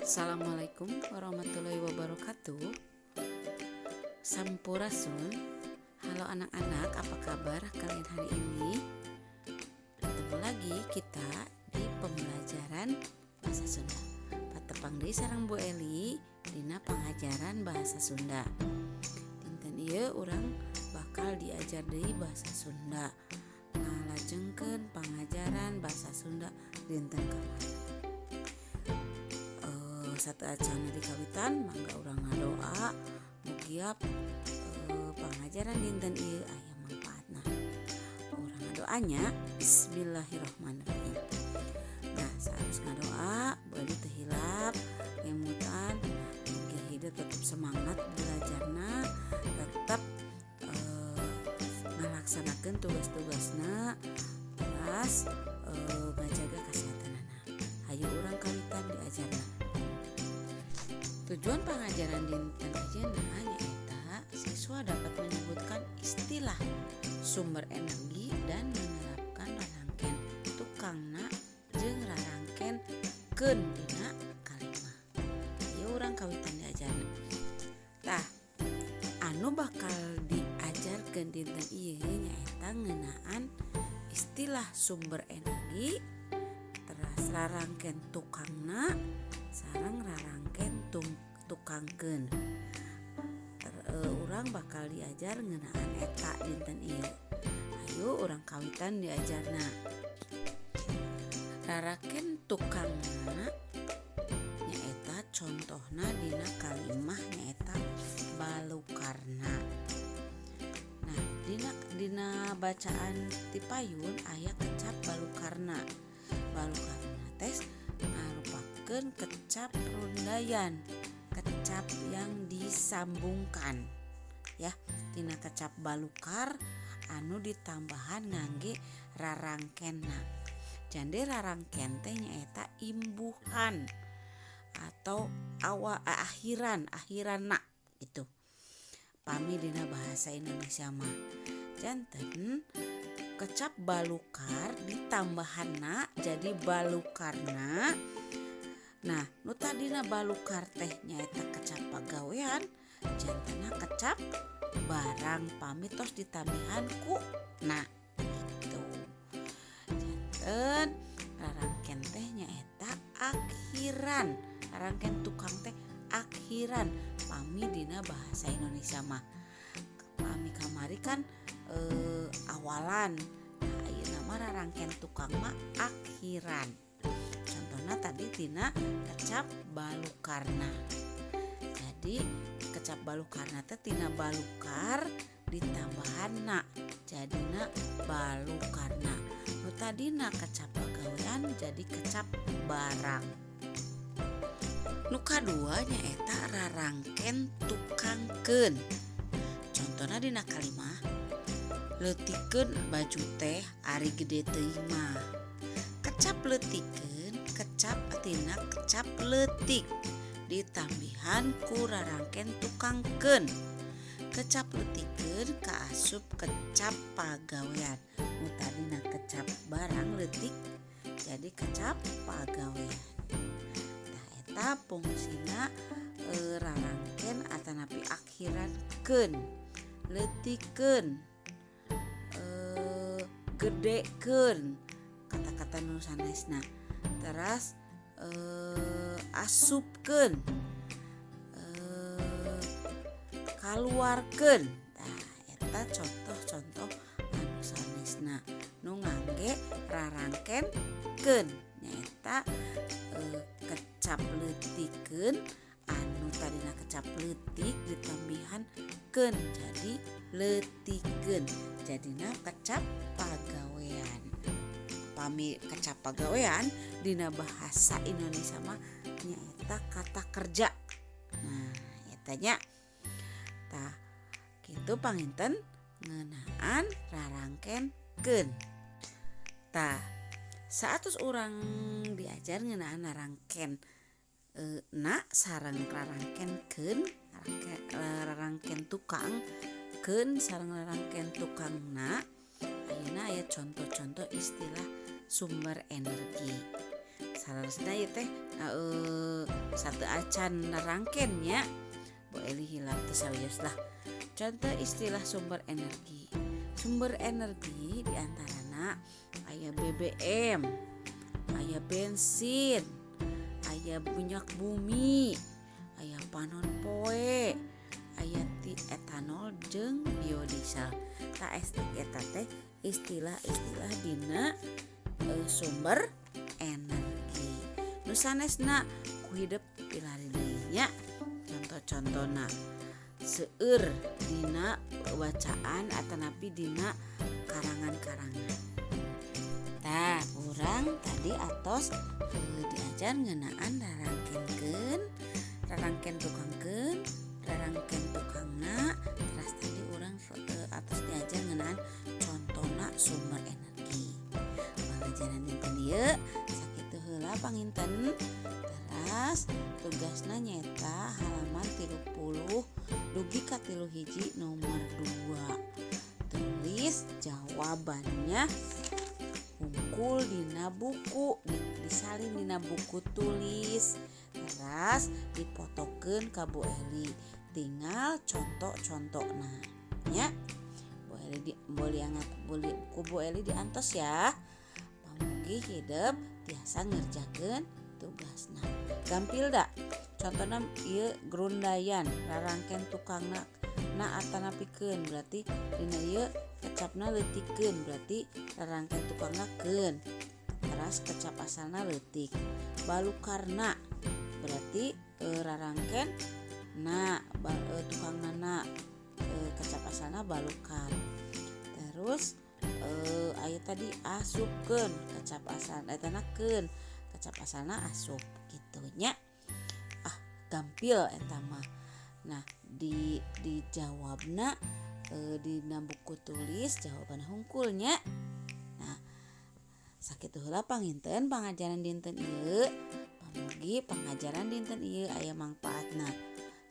Assalamualaikum warahmatullahi wabarakatuh. Sampurasun. Halo anak-anak, apa kabar kalian hari ini? Bertemu lagi kita di pembelajaran bahasa Sunda. Patepang deui sareng Bu Eli dina pengajaran bahasa Sunda. Dinten ieu urang bakal diajar deui bahasa Sunda. Ngalajengkeun pengajaran bahasa Sunda dinten kamari. Satu acana di kawitan mangga urang ngadoa mugia pengajaran dinten ieu aya mangpaatna. Urang ngadoanya bismillahirrahmanirrahim. Nah, saharus ngadoa beulah teu hilap ngemutan mugia hideung tetep semangat belajarna, tetep ngalaksanakeun tugas-tugasna, terus ngajaga kesehatanna. Hayu urang kawitan diajarna. Tujuan pengajaran dinten ayeuna nyaeta siswa dapat menyebutkan istilah sumber energi dan menerapkan rarangken tukangna jeung rarangken keun dina kalimah. Ieu urang kawitan diajarna. Tah, anu bakal diajarkeun dinten ieu nyaeta ngeunaan istilah sumber energi, terus rarangken tukangna sareng rarangken tukangkeun. Urang bakal diajar ngeunaan eta dinten ieu. Hayu urang kawitan diajarna. Rarangken tukangna nyaeta contohna dina kalimah nyaeta balukarna. Nah, dina bacaan ti payun aya kecap balukarna. Balukarna teh ngarupakeun kecap rundayan, kecap yang disambungkan ya, tina kecap balukar anu ditambahan ngangge rarangkenna. Jande rarangken teh nyaeta imbuhan atau akhiranna gitu. Pami dina bahasa Indonesia mah janten kecap balukar ditambahanna jadi balukarna. Nah, nu tadina balukar teh nyaeta kecap pagawean, jantena kecap barang pami tos ditambihan ku na gitu. Janten rarangken teh nyaeta akhiran. Rarangken tukang teh akhiran pami dina bahasa Indonesia mah. Pami kamari kan awalan. Nah, ayeuna mah rarangken tukang mah akhiran. Contohna tadi tina kecap balukarna. Jadi kecap balukarna teh tina balukar ditambahanna jadina balukarna. Nu tadina kecap pagawean jadi kecap barang. Nu kadua nyaeta rarangken tukangkeun. Contohna dina kalimah leutikeun baju teh ari gede teuing mah. Kecap leutikeun kecap tina kecap leutik ditambihan ku rarangken tukangkeun. Kecap leutikeun kaasup kecap pagawean. Nu tadina kecap barang leutik jadi kecap pagawean. Tah eta fungsina rarangken atanapi akhiran keun, leutikeun, gedekeun kata-kata nu sanesna. Teras asupkeun, kaluarkeun. Nah, eta contoh-contoh anu sanesna nu ngangge rarangken keun nyaeta kecap leutikeun anu tadina kecap leutik ditambihan keun jadi leutikeun. Jadina kecap pagawean. Pami kecap pagawean dina bahasa Indonesia mah nyaeta kata kerja. Nah, eta nya. Tah, kitu panginten ngeunaan rarangken keun. Tah, saatus urang diajar ngeunaan rarangken na sareng rarangken keun, rarangken tukang keun sareng rarangken tukangna. Ayeuna aya contoh-contoh istilah sumber energi. Salarasna ieu teh satu acan nerangkennya Bu Eli hilap teu sawios lah. Contoh istilah sumber energi. Sumber energi diantarana aya BBM, aya bensin, aya minyak bumi, aya panon poe, aya etanol jeung biodiesel. Ta eta teh istilah-istilah dina sumber energi. Nu sanesna ku hidup pilari deui nya. Contoh-contohna seueur dina bacaan atanapi dina karangan-karangan. Tah, urang tadi atos diajar ngeunaan rarangken tukangkeun, rarangken tukangna, terus tadi urang atos diajar ngeunaan contona sumber energi. Pangajaran dinten ieu sakitu heula panginten. Teras tugasna nyeta halaman 30 dugi ka 31 nomor 2. Tulis jawabannya hungkul dina buku, disalin dina buku tulis. Teras dipotokeun ka Bu Eli. Tinggal contoh-contohna nya. Bu Eli ku Bu Eli diantos ya. Pamugi hidup tiasa ngerjakeun tugasna. Gampil da? Contohna ieu grundayan rarangken tukangna na atanapikeun berarti dina ieu kecapna leutikeun berarti rarangken tukangna keun. Teras kecap asalna leutik. Balukarna berarti rarangken na tukangna na kecap asalna balukar. Terus aya tadi asupkeun kecap asalna etana keun kecap asalna asup kitu nya. Gampil eta mah. Nah, dijawabna dina buku tulis jawaban hungkulnya. Nah, sakitu heula panginten pangajaran dinten ieu. Pamugi pangajaran dinten ieu aya mangpaatna.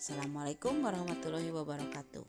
Assalamualaikum warahmatullahi wabarakatuh.